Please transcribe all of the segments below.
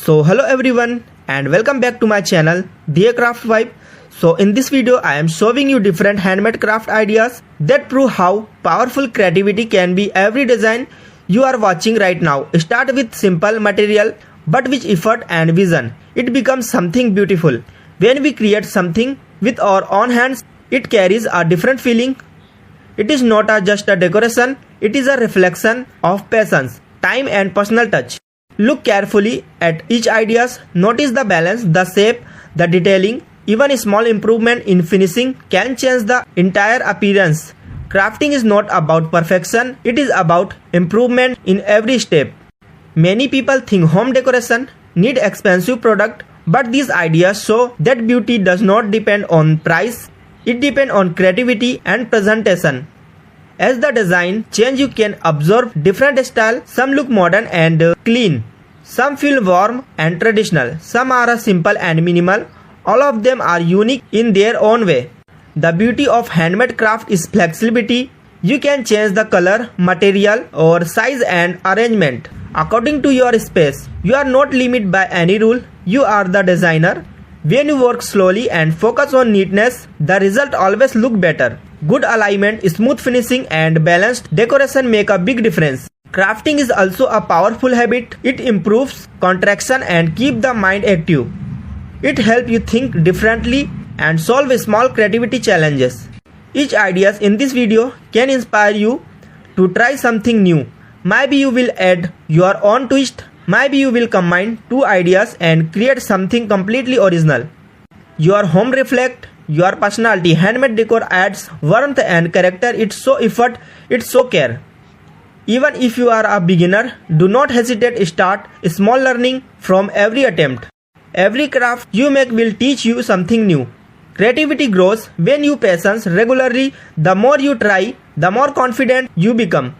So hello everyone and welcome back to my channel Craft Vibe. So in this video I am showing you different handmade craft ideas that prove how powerful creativity can be. Every design you are watching right now start with simple material, but with effort and vision it becomes something beautiful. When we create something with our own hands, it carries a different feeling. It is not just a decoration, it is a reflection of patience, time and personal touch. Look carefully at each ideas, notice the balance, the shape, the detailing. Even a small improvement in finishing can change the entire appearance. Crafting is not about perfection, it is about improvement in every step. Many people think home decoration need expensive product, but these ideas show that beauty does not depend on price, it depends on creativity and presentation. As the design change, you can observe different styles. Some look modern and clean, some feel warm and traditional, some are simple and minimal. All of them are unique in their own way. The beauty of handmade craft is flexibility. You can change the color, material or size and arrangement according to your space. You are not limited by any rule, you are the designer. When you work slowly and focus on neatness, the result always look better. Good alignment, smooth finishing and balanced decoration make a big difference. Crafting is also a powerful habit. It improves concentration and keep the mind active. It helps you think differently and solve small creativity challenges. Each ideas in this video can inspire you to try something new. Maybe you will add your own twist. Maybe you will combine two ideas and create something completely original. Your home reflects your personality. Handmade decor adds warmth and character. It's so effort, it's so care. Even if you are a beginner, do not hesitate. Start small, learning from every attempt. Every craft you make will teach you something new. Creativity grows when you patience regularly. The more you try, the more confident you become.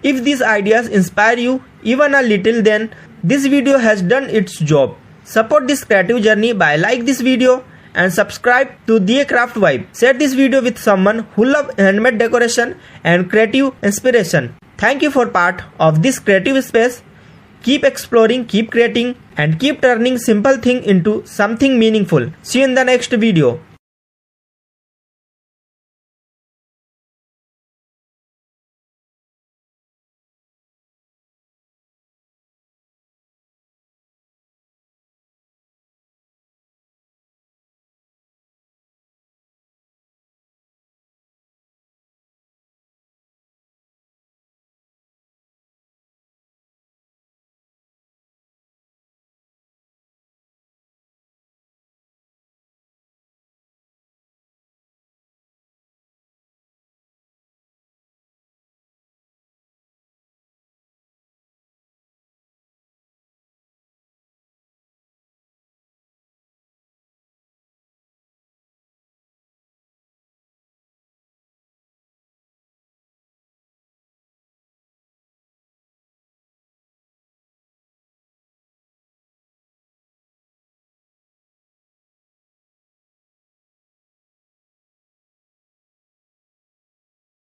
If these ideas inspire you even a little, then this video has done its job. Support this creative journey by like this video and subscribe to Craft Vibe. Share this video with someone who loves handmade decoration and creative inspiration. Thank you for part of this creative space. Keep exploring, keep creating and keep turning simple thing into something meaningful. See you in the next video.